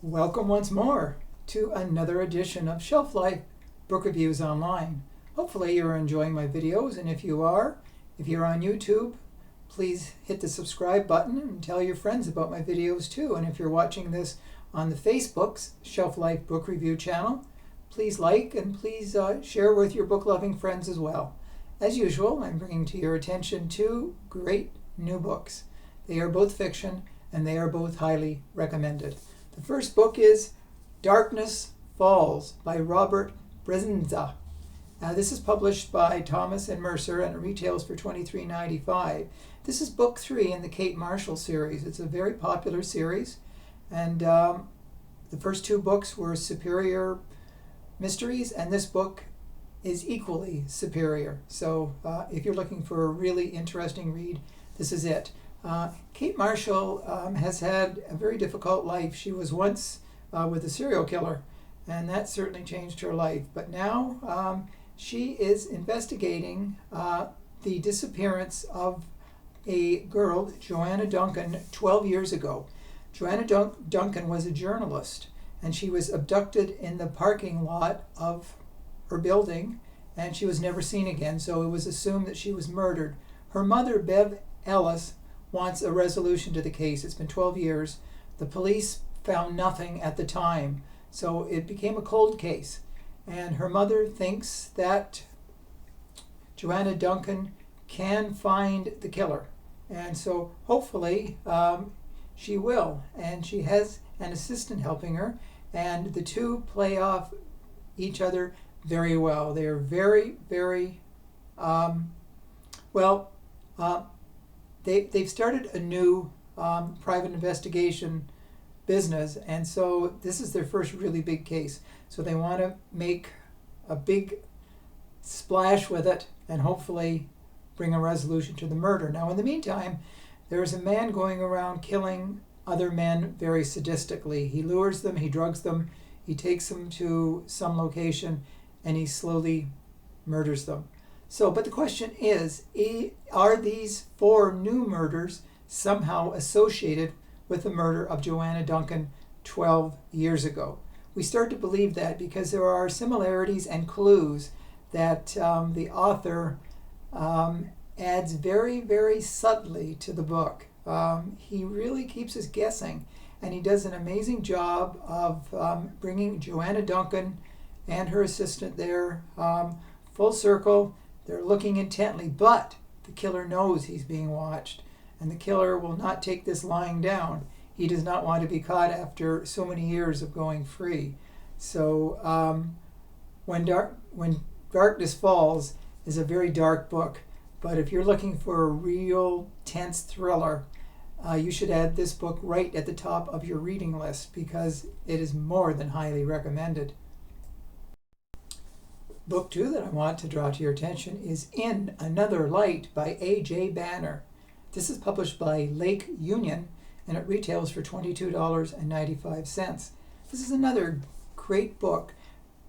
Welcome once more to another edition of Shelf Life Book Reviews Online. Hopefully you're enjoying my videos, and if you're on YouTube, please hit the subscribe button and tell your friends about my videos too. And if you're watching this on the Facebook's Shelf Life Book Review channel, please like and please share with your book-loving friends as well. As usual, I'm bringing to your attention two great new books. They are both fiction and they are both highly recommended. The first book is Darkness Falls by Robert Bryndzza. This is published by Thomas and Mercer and it retails for $23.95. This is book 3 in the Kate Marshall series. It's a very popular series, and the first two books were superior mysteries, and this book is equally superior. So if you're looking for a really interesting read, this is it. Kate Marshall has had a very difficult life. She was once with a serial killer, and that certainly changed her life. But now she is investigating the disappearance of a girl, Joanna Duncan, 12 years ago. Joanna Duncan was a journalist, and she was abducted in the parking lot of her building, and she was never seen again, so it was assumed that she was murdered. Her mother, Bev Ellis, wants a resolution to the case. It's been 12 years. The police found nothing at the time, so it became a cold case. And her mother thinks that Joanna Duncan can find the killer. And so hopefully she will. And she has an assistant helping her, and the two play off each other very well. They are very, very, They've started a new private investigation business, and so this is their first really big case. So they want to make a big splash with it and hopefully bring a resolution to the murder. Now, in the meantime, there's a man going around killing other men very sadistically. He lures them, he drugs them, he takes them to some location, and he slowly murders them. So, but the question is, are these 4 new murders somehow associated with the murder of Joanna Duncan 12 years ago? We start to believe that because there are similarities and clues that the author adds very, very subtly to the book. He really keeps us guessing, and he does an amazing job of bringing Joanna Duncan and her assistant there full circle. They're looking intently, but the killer knows he's being watched, and the killer will not take this lying down. He does not want to be caught after so many years of going free. So when Darkness Falls is a very dark book, but if you're looking for a real tense thriller, you should add this book right at the top of your reading list because it is more than highly recommended. Book 2 that I want to draw to your attention is In Another Light by A.J. Banner. This is published by Lake Union, and it retails for $22.95. This is another great book,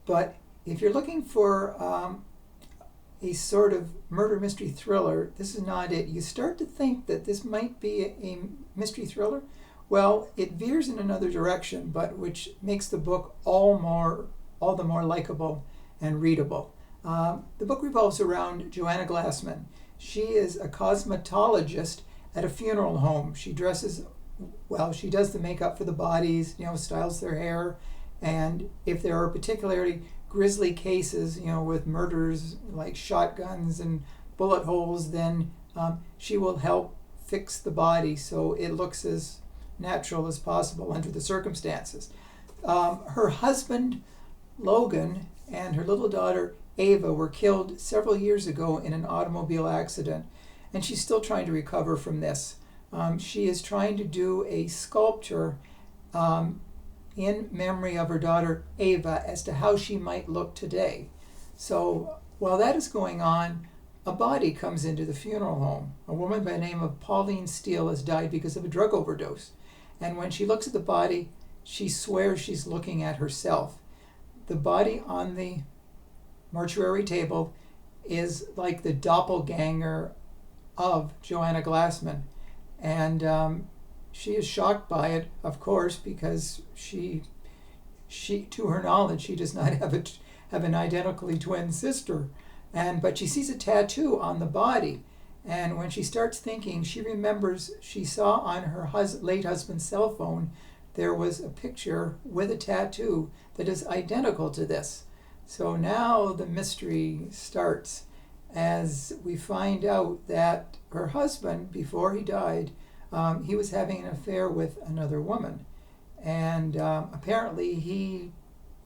but if you're looking for a sort of murder mystery thriller, this is not it. You start to think that this might be a mystery thriller. Well, it veers in another direction, but which makes the book all the more likable and readable. The book revolves around Joanna Glassman. She is a cosmetologist at a funeral home. She dresses, she does the makeup for the bodies, styles their hair, and if there are particularly grisly cases, with murders like shotguns and bullet holes, then she will help fix the body so it looks as natural as possible under the circumstances. Her husband, Logan, and her little daughter Ava were killed several years ago in an automobile accident, and she's still trying to recover from this. She is trying to do a sculpture in memory of her daughter Ava as to how she might look today. So while that is going on, a body comes into the funeral home. A woman by the name of Pauline Steele has died because of a drug overdose, and when she looks at the body, she swears she's looking at herself. The body on the mortuary table is like the doppelganger of Joanna Glassman. And she is shocked by it, of course, because she to her knowledge, she does not have an identically twin sister. But she sees a tattoo on the body. And when she starts thinking, she remembers she saw on her late husband's cell phone, there was a picture with a tattoo that is identical to this. So now the mystery starts as we find out that her husband, before he died, he was having an affair with another woman. And apparently he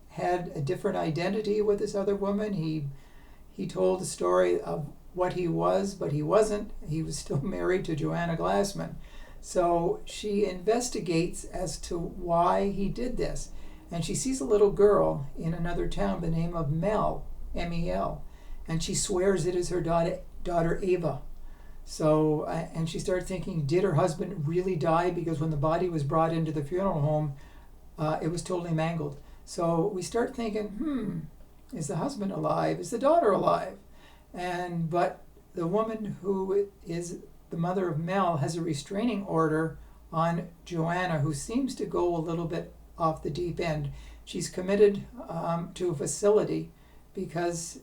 had a different identity with this other woman. He told the story of what he was, but he wasn't. He was still married to Joanna Glassman. So she investigates as to why he did this. And she sees a little girl in another town by the name of Mel, M-E-L. And she swears it is her daughter Ava. So, and she started thinking, did her husband really die? Because when the body was brought into the funeral home, it was totally mangled. So we start thinking, is the husband alive? Is the daughter alive? But the woman who is the mother of Mel has a restraining order on Joanna, who seems to go a little bit off the deep end. She's committed to a facility because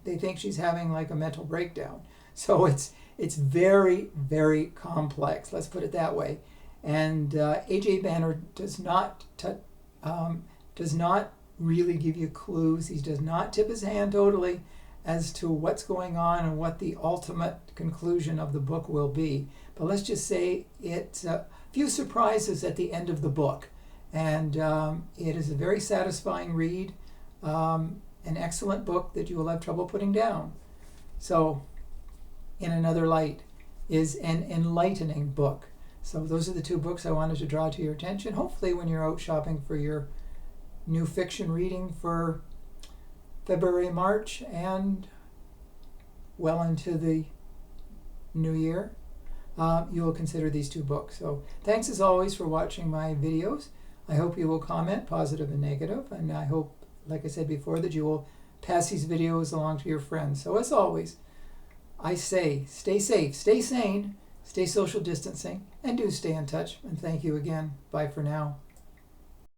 they think she's having like a mental breakdown. So it's very, very complex, let's put it that way. And A.J. Banner does not really give you clues. He does not tip his hand totally as to what's going on and what the ultimate conclusion of the book will be. But let's just say it's a few surprises at the end of the book. And it is a very satisfying read, an excellent book that you will have trouble putting down. So, In Another Light is an enlightening book. So those are the two books I wanted to draw to your attention. Hopefully when you're out shopping for your new fiction reading for February, March, and well into the new year, you will consider these two books. So thanks as always for watching my videos. I hope you will comment, positive and negative, and I hope, like I said before, that you will pass these videos along to your friends. So as always, I say, stay safe, stay sane, stay social distancing, and do stay in touch. And thank you again. Bye for now.